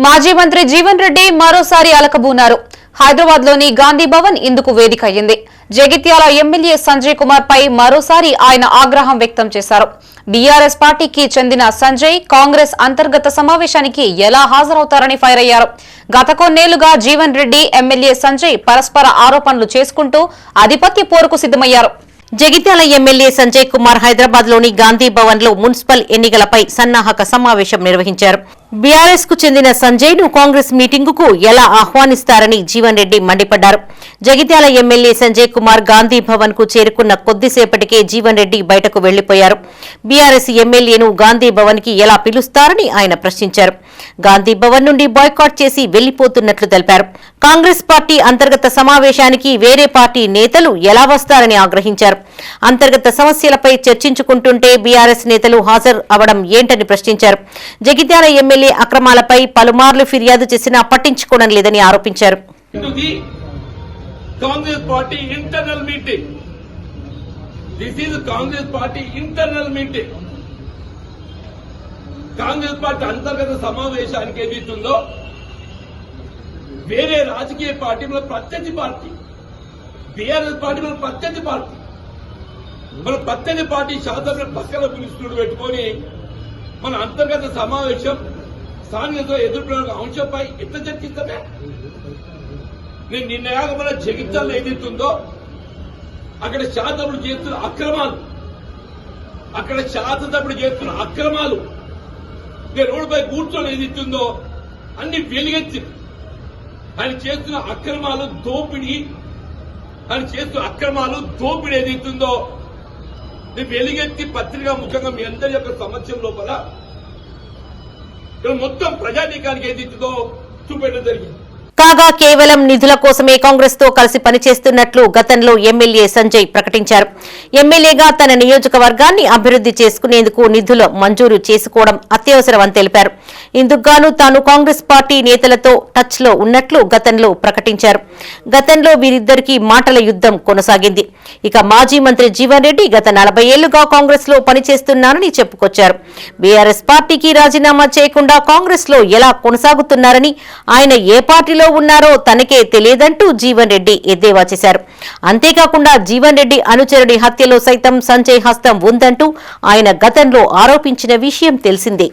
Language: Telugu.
మాజీ మంత్రి జీవన్ రెడ్డి మరోసారి అలకబూనారు. హైదరాబాద్ లోని గాంధీ భవన్ ఇందుకు వేదిక అయ్యింది. జగిత్యాల ఎమ్మెల్యే సంజయ్ కుమార్ పై మరోసారి ఆయన ఆగ్రహం వ్యక్తం చేశారు. బీఆర్ఎస్ పార్టీకి చెందిన సంజయ్ కాంగ్రెస్ అంతర్గత సమావేశానికి ఎలా హాజరవుతారని ఫైర్ అయ్యారు. గత కొన్నేళ్లుగా జీవన్ రెడ్డి ఎమ్మెల్యే సంజయ్ పరస్పర ఆరోపణలు చేసుకుంటూ ఆధిపత్య పోరుకు సిద్దమయ్యారు. జగిత్యాల ఎమ్మెల్యే సంజయ్ కుమార్ హైదరాబాద్ లోని గాంధీ భవన్ లో మున్సిపల్ ఎన్నికలపై సన్నాహక సమావేశం నిర్వహించారు. బీఆర్ఎస్ కు చెందిన సంజయ్ ను కాంగ్రెస్ మీటింగుకు ఎలా ఆహ్వానిస్తారని జీవన్ రెడ్డి మండిపడ్డారు. జగిత్యాల ఎమ్మెల్యే సంజయ్ కుమార్ గాంధీ భవన్ కు చేరుకున్న కొద్దిసేపటికే జీవన్ రెడ్డి బయటకు వెళ్లిపోయారు. బీఆర్ఎస్ ఎమ్మెల్యేను గాంధీ భవన్ కి ఎలా పిలుస్తారని ఆయన ప్రశ్నించారు. గాంధీ భవన్ నుండి బాయ్కాట్ చేసి వెళ్లిపోతున్నట్లు తెలిపారు. కాంగ్రెస్ పార్టీ అంతర్గత సమావేశానికి వేరే పార్టీ నేతలు ఎలా వస్తారని ఆగ్రహించారు. అంతర్గత సమస్యలపై చర్చించుకుంటుంటే బీఆర్ఎస్ నేతలు హాజరు అవడం ఏంటని ప్రశ్నించారు. జగిత్యాల ఎమ్మెల్యే అక్రమాలపై పలుమార్లు ఫిర్యాదు చేసినా పట్టించుకోవడం లేదని ఆరోపించారు. Congress party internal meeting. This is Congress party internal meeting. Congress party అంతర్గత సమావేశానికి ఏదైతుందో వేరే రాజకీయ పార్టీ మన ప్రత్యర్థి పార్టీ, బీఆర్ఎస్ పార్టీ మన ప్రత్యర్థి పార్టీ, మన ప్రత్యర్థి పార్టీ శాసన పక్కన పిలుస్తుడు పెట్టుకొని మన అంతర్గత సమావేశం స్థానికతో ఎదుర్కొన్న అంశంపై ఎట్లా చర్చిస్తామే? నేను నిన్నయాక మన జగిత్యాలలో ఏదైతుందో అక్కడ శాసనసభ్యులు చేస్తున్న అక్రమాలు, నేను రోడ్డుపై కూర్చొని ఏదైతుందో అన్ని వెలుగెత్తి ఆయన చేస్తున్న దోపిడీ ఏదైతుందో వెలుగెత్తి పత్రికా ముఖ్యంగా మీ అందరి యొక్క సమస్య లోపల మొత్తం ప్రజానీకానికి ఏదైతుందో చూపెట్టడం జరిగింది. కాగా కేవలం నిధుల కోసమే కాంగ్రెస్ తో కలిసి పనిచేస్తున్నట్లు గతంలో ఎమ్మెల్యే సంజయ్ ప్రకటించారు. ఎమ్మెల్యేగా తన నియోజకవర్గాన్ని అభివృద్ది చేసుకునేందుకు నిధులు మంజూరు చేసుకోవడం అత్యవసరమని తెలిపారు. ఇందుకుగాను తాను కాంగ్రెస్ పార్టీ నేతలతో టచ్ లో ఉన్నట్లు గతంలో ప్రకటించారు. గతంలో వీరిద్దరికీ మాటల యుద్దం కొనసాగింది. ఇక మాజీ మంత్రి జీవన్ రెడ్డి గత 40 ఏళ్లుగా కాంగ్రెస్ లో పనిచేస్తున్నారని చెప్పుకొచ్చారు. బీఆర్ఎస్ పార్టీకి రాజీనామా చేయకుండా కాంగ్రెస్ లో ఎలా కొనసాగుతున్నారని, ఆయన ఏ పార్టీలో ఉన్నారో తనకే తెలియదంటూ జీవన్ రెడ్డి ఎద్దేవా చేశారు. అంతేకాకుండా జీవన్ రెడ్డి అనుచరుడి హత్యలో సైతం సంజయ్ హస్తం ఉందంటూ ఆయన గతంలో ఆరోపించిన విషయం తెలిసిందే.